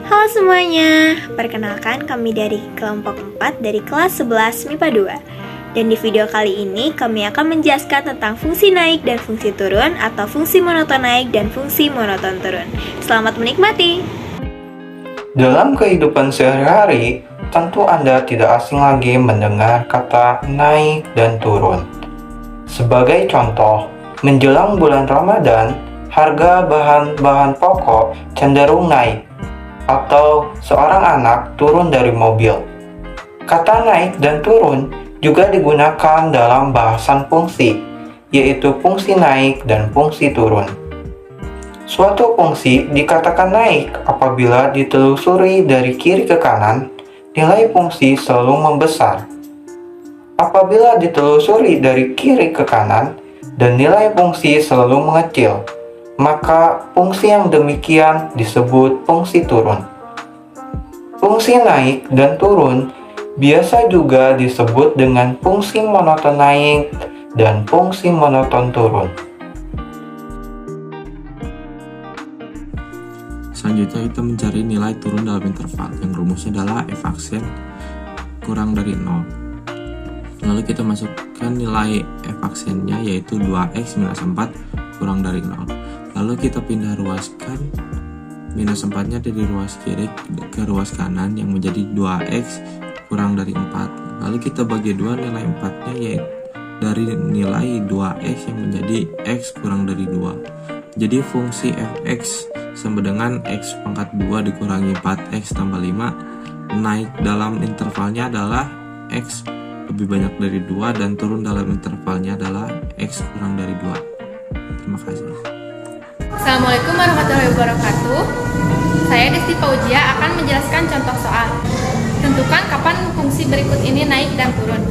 Halo semuanya, perkenalkan kami dari kelompok 4 dari kelas 11 MIPA 2. Dan di video kali ini kami akan menjelaskan tentang fungsi naik dan fungsi turun atau fungsi monoton naik dan fungsi monoton turun. Selamat menikmati! Dalam kehidupan sehari-hari, tentu Anda tidak asing lagi mendengar kata naik dan turun. Sebagai contoh, menjelang bulan Ramadan, harga bahan-bahan pokok cenderung naik, atau seorang anak turun dari mobil. Kata naik dan turun juga digunakan dalam bahasan fungsi, yaitu fungsi naik dan fungsi turun. Suatu fungsi dikatakan naik apabila ditelusuri dari kiri ke kanan, nilai fungsi selalu membesar. Apabila ditelusuri dari kiri ke kanan dan nilai fungsi selalu mengecil, maka fungsi yang demikian disebut fungsi turun. Fungsi naik dan turun biasa juga disebut dengan fungsi monoton naik dan fungsi monoton turun. Selanjutnya kita mencari nilai turun dalam interval yang rumusnya adalah f aksen kurang dari 0. Lalu kita masukkan nilai f aksennya yaitu 2x minus 4 kurang dari 0. Lalu kita pindah ruaskan minus 4-nya dari ruas kiri ke ruas kanan yang menjadi 2x kurang dari 4. Lalu kita bagi 2 nilai 4-nya yaitu dari nilai 2x yang menjadi x kurang dari 2. Jadi fungsi fx sama dengan x pangkat 2 dikurangi 4x tambah 5. Naik dalam intervalnya adalah x lebih banyak dari 2 dan turun dalam intervalnya adalah x kurang dari 2. Terima kasih. Assalamualaikum warahmatullahi wabarakatuh. Saya Desti Fauzia akan menjelaskan contoh soal. Tentukan kapan fungsi berikut ini naik dan turun.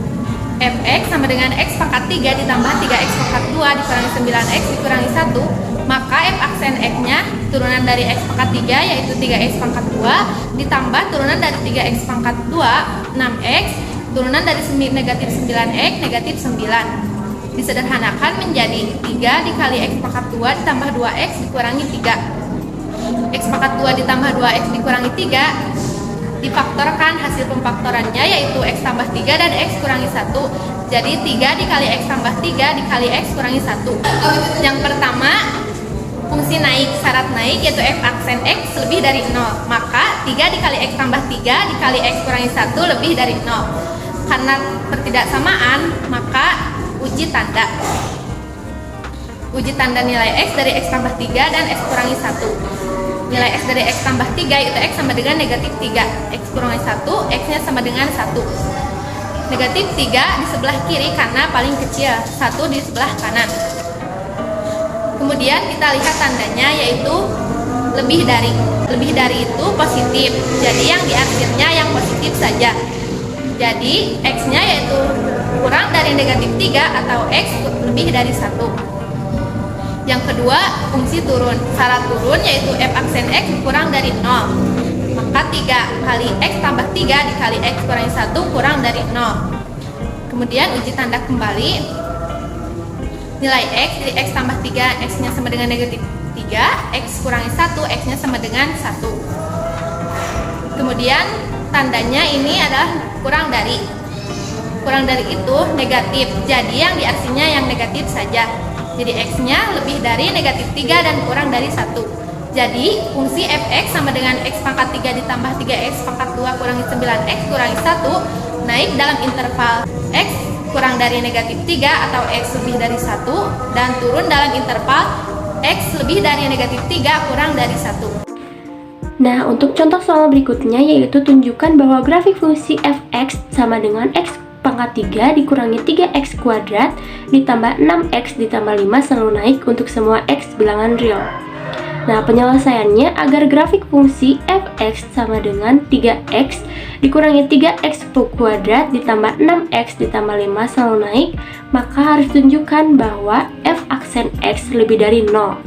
Fx sama dengan x pangkat 3 ditambah 3x pangkat 2 dikurangi 9x dikurangi 1, maka f aksen x-nya turunan dari x pangkat 3 yaitu 3x pangkat 2 ditambah turunan dari 3x pangkat 2 6x turunan dari negatif 9x negatif 9. Disederhanakan menjadi 3 dikali x pangkat 2 ditambah 2x dikurangi 3. X pangkat 2 ditambah 2x dikurangi 3 difaktorkan, hasil pemfaktorannya yaitu x tambah 3 dan x kurangi 1. Jadi 3 dikali x tambah 3 dikali x kurangi 1. Yang pertama, fungsi naik, syarat naik yaitu f aksen x lebih dari 0. Maka 3 dikali x tambah 3 dikali x kurangi 1 lebih dari 0. Karena pertidaksamaan, maka uji tanda. Uji tanda nilai x dari x tambah 3 dan x kurangi 1. Nilai x dari x tambah 3 itu x sama dengan negatif 3. X kurangi 1, x-nya sama dengan 1. Negatif 3 di sebelah kiri karena paling kecil, 1 di sebelah kanan. Kemudian kita lihat tandanya yaitu lebih dari. Lebih dari itu positif, jadi yang di akhirnya yang positif saja. Jadi x-nya yaitu kurang dari negatif 3 atau x lebih dari 1. Yang kedua, fungsi turun. Syarat turun yaitu f aksen x kurang dari 0. Maka 3 kali x tambah 3 dikali x kurangi 1 kurang dari 0. Kemudian uji tanda kembali. Nilai x dari x tambah 3, x-nya sama dengan negatif 3, x kurangi 1, x-nya sama dengan 1. Kemudian tandanya ini adalah kurang dari. Kurang dari itu negatif, jadi yang di aksinya yang negatif saja. Jadi x-nya lebih dari negatif 3 dan kurang dari 1. Jadi fungsi fx sama dengan x pangkat 3 ditambah 3x pangkat 2 kurangi 9x kurangi 1 naik dalam interval x kurang dari negatif 3 atau x lebih dari 1 dan turun dalam interval x lebih dari negatif 3 kurang dari 1. Nah, untuk contoh soal berikutnya yaitu tunjukkan bahwa grafik fungsi fx sama dengan x pangkat 3 dikurangi 3x kuadrat ditambah 6x ditambah 5 selalu naik untuk semua x bilangan real. Nah, penyelesaiannya agar grafik fungsi fx sama dengan 3x dikurangi 3x kuadrat ditambah 6x ditambah 5 selalu naik, maka harus tunjukkan bahwa f aksen x lebih dari 0.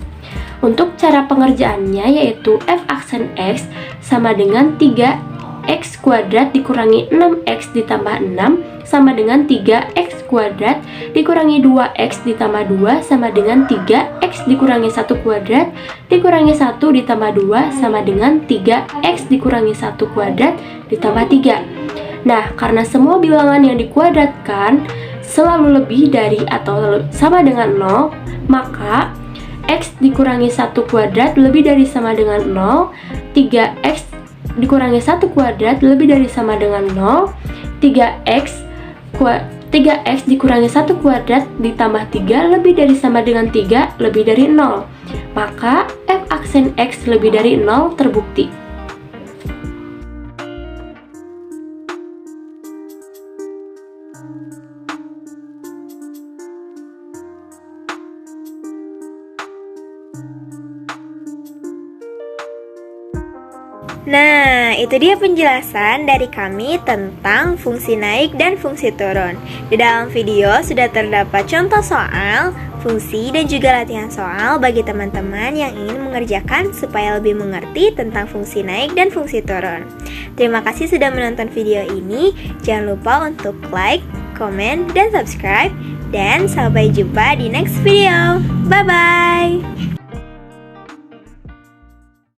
Untuk cara pengerjaannya yaitu f aksen x sama dengan 3 2x kuadrat dikurangi 6x ditambah 6 sama dengan 3x kuadrat dikurangi 2x ditambah 2 sama dengan 3x dikurangi 1 kuadrat dikurangi 1 ditambah 2 sama dengan 3x dikurangi 1 kuadrat ditambah 3. Nah, karena semua bilangan yang dikuadratkan selalu lebih dari atau sama dengan 0, maka x dikurangi 1 kuadrat lebih dari sama dengan 0, 3x dikurangi 1 kuadrat lebih dari sama dengan 0, 3x dikurangi 1 kuadrat ditambah 3 lebih dari sama dengan 3 lebih dari 0. Maka f aksen x lebih dari 0 terbukti. Nah, itu dia penjelasan dari kami tentang fungsi naik dan fungsi turun. Di dalam video sudah terdapat contoh soal, fungsi, dan juga latihan soal bagi teman-teman yang ingin mengerjakan supaya lebih mengerti tentang fungsi naik dan fungsi turun. Terima kasih sudah menonton video ini. Jangan lupa untuk like, komen, dan subscribe. Dan sampai jumpa di next video. Bye-bye!